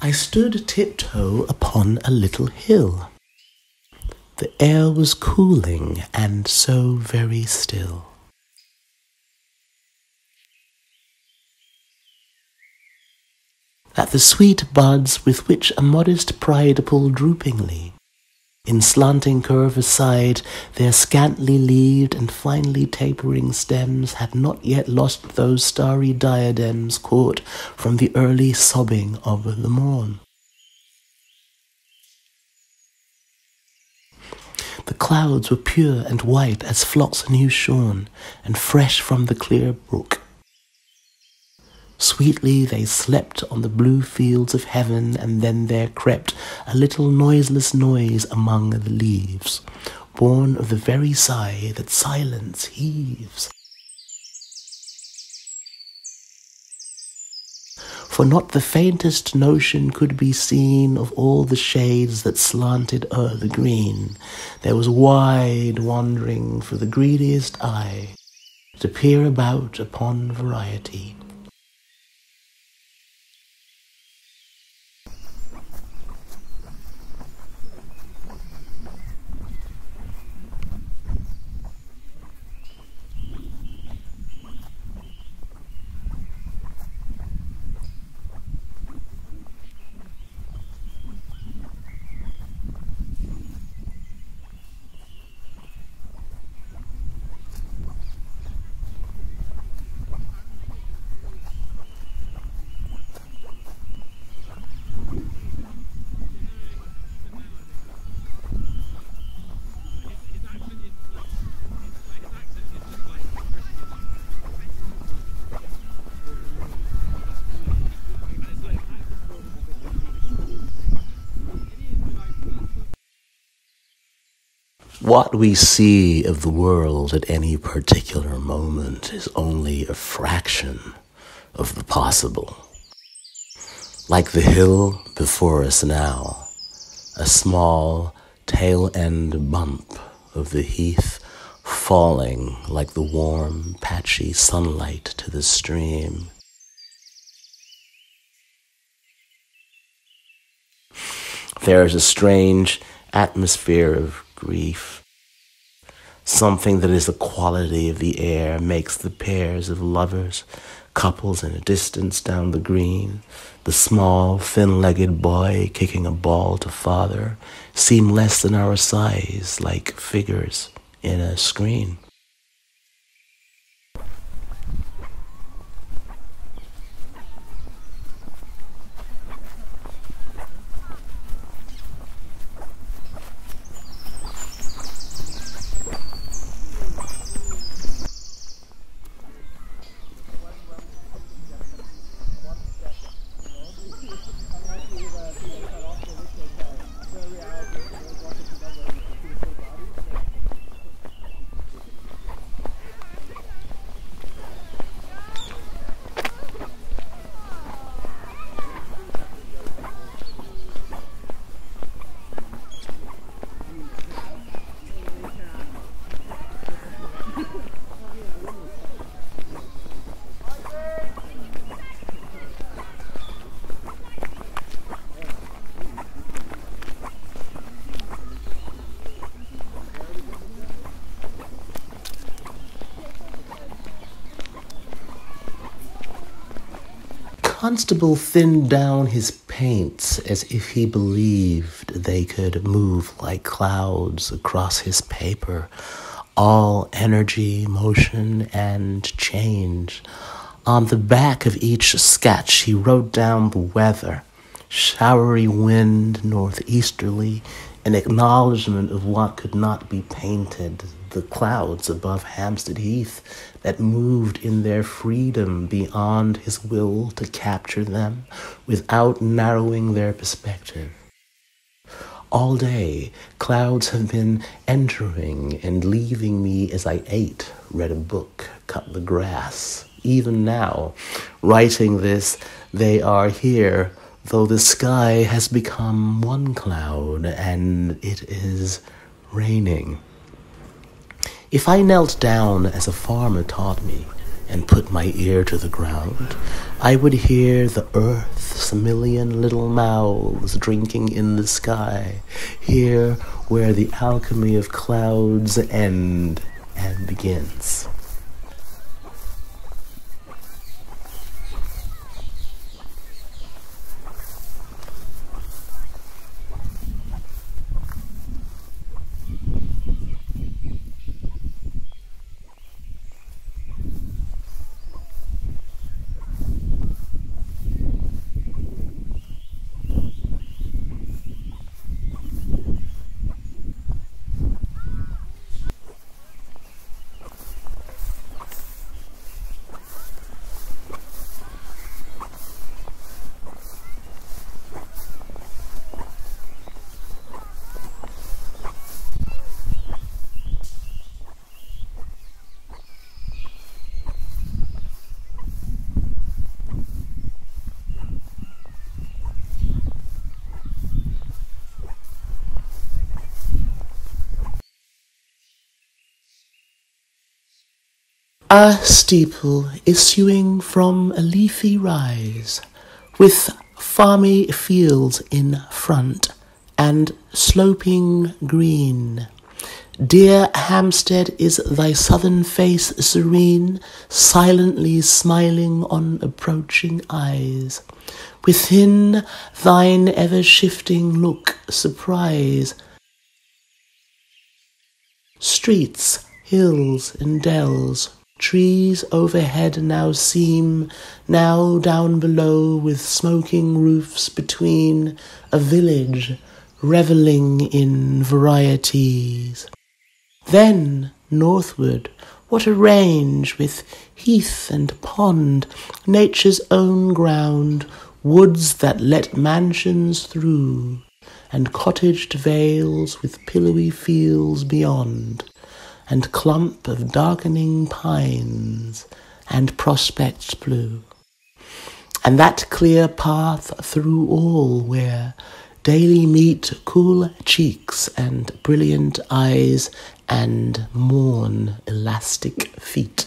I stood tiptoe upon a little hill. The air was cooling and so very still. At the sweet buds with which a modest pride pulled droopingly, in slanting curve aside, their scantly leaved and finely tapering stems had not yet lost those starry diadems caught from the early sobbing of the morn. The clouds were pure and white as flocks new shorn, and fresh from the clear brook. Sweetly they slept on the blue fields of heaven, and then there crept a little noiseless noise among the leaves, born of the very sigh that silence heaves. For not the faintest notion could be seen of all the shades that slanted o'er the green. There was wide wandering for the greediest eye to peer about upon variety. What we see of the world at any particular moment is only a fraction of the possible. Like the hill before us now, a small tail-end bump of the heath falling like the warm, patchy sunlight to the stream. There is a strange atmosphere of grief. Something that is a quality of the air makes the pairs of lovers, couples in a distance down the green, the small, thin-legged boy kicking a ball to father, seem less than our size, like figures in a screen. Constable thinned down his paints as if he believed they could move like clouds across his paper, all energy, motion, and change. On the back of each sketch he wrote down the weather, showery wind northeasterly, an acknowledgement of what could not be painted, the clouds above Hampstead Heath that moved in their freedom beyond his will to capture them without narrowing their perspective. All day, clouds have been entering and leaving me as I ate, read a book, cut the grass. Even now, writing this, they are here, though the sky has become one cloud and it is raining. If I knelt down as a farmer taught me, and put my ear to the ground, I would hear the earth's million little mouths drinking in the sky, here where the alchemy of clouds end and begins. A steeple issuing from a leafy rise, with farmy fields in front and sloping green. Dear Hampstead, is thy southern face serene, silently smiling on approaching eyes? Within thine ever-shifting look surprise. Streets, hills and dells, trees overhead now seem, now down below with smoking roofs between, a village revelling in varieties. Then, northward, what a range with heath and pond, nature's own ground, woods that let mansions through, and cottaged vales with pillowy fields beyond, and clump of darkening pines, and prospects blue. And that clear path through all where daily meet cool cheeks and brilliant eyes and morn elastic feet.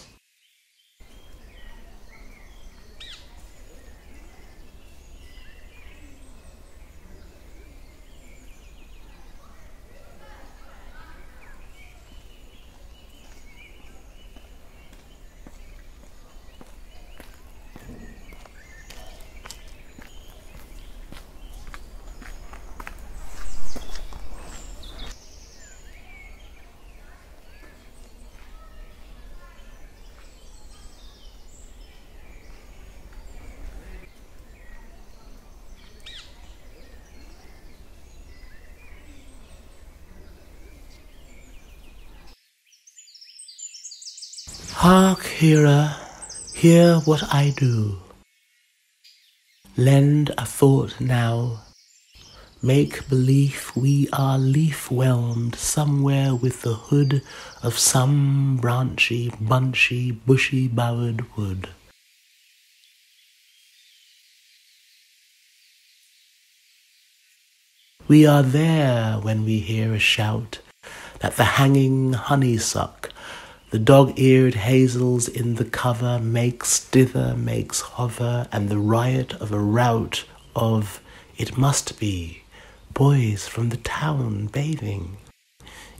Hark, hearer, hear what I do. Lend a thought now. Make belief we are leaf-whelmed somewhere with the hood of some branchy, bunchy, bushy-bowered wood. We are there when we hear a shout that the hanging honeysuck, the dog-eared hazels in the cover makes dither, makes hover, and the riot of a rout of, it must be, boys from the town bathing.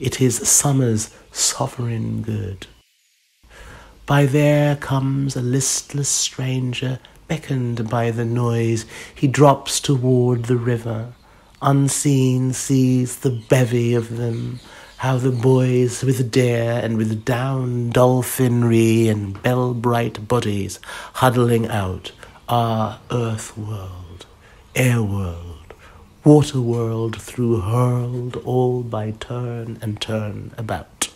It is summer's sovereign good. By there comes a listless stranger, beckoned by the noise, he drops toward the river. Unseen sees the bevy of them, how the boys with dare and with down dolphinry and bell-bright bodies huddling out are earth world, air world, water world through hurled all by turn and turn about.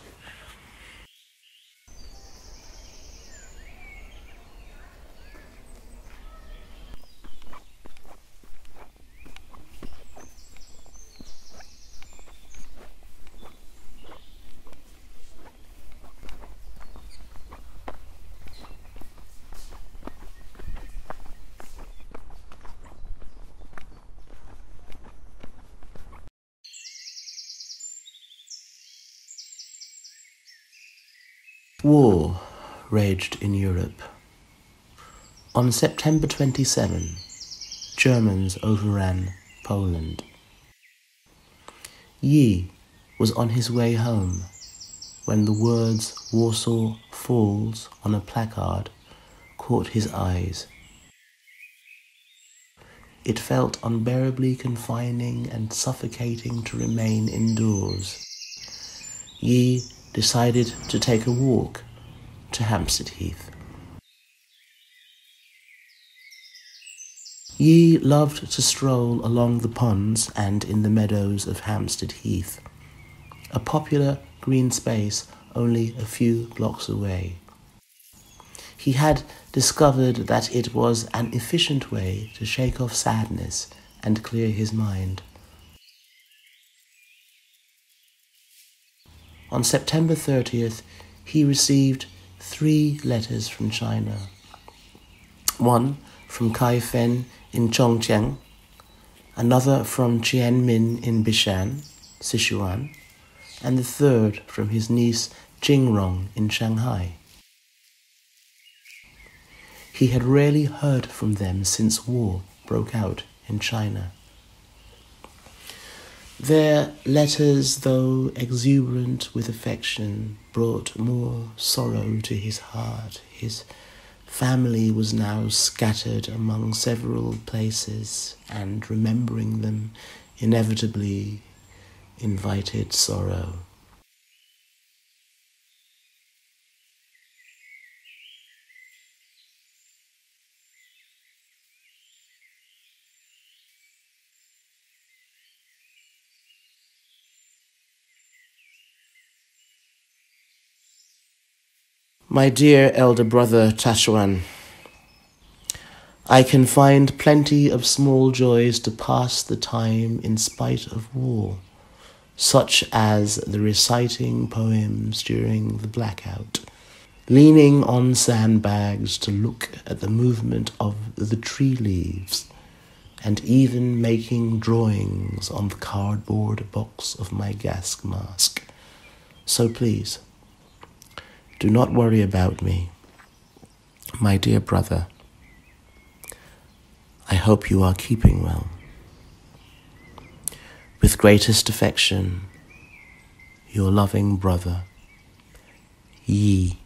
War raged in Europe. On September 27, Germans overran Poland. Yi was on his way home when the words Warsaw Falls on a placard caught his eyes. It felt unbearably confining and suffocating to remain indoors. Yi decided to take a walk to Hampstead Heath. Yi loved to stroll along the ponds and in the meadows of Hampstead Heath, a popular green space only a few blocks away. He had discovered that it was an efficient way to shake off sadness and clear his mind. On September 30th, he received 3 letters from China. One from Kai Fen in Chongqing, another from Qian Min in Bishan, Sichuan, and the third from his niece Jingrong in Shanghai. He had rarely heard from them since war broke out in China. Their letters, though exuberant with affection, brought more sorrow to his heart. His family was now scattered among several places, and remembering them inevitably invited sorrow. My dear elder brother Tashuan, I can find plenty of small joys to pass the time in spite of war, such as the reciting poems during the blackout, leaning on sandbags to look at the movement of the tree leaves, and even making drawings on the cardboard box of my gas mask. So please, do not worry about me, my dear brother. I hope you are keeping well. With greatest affection, your loving brother, Yi.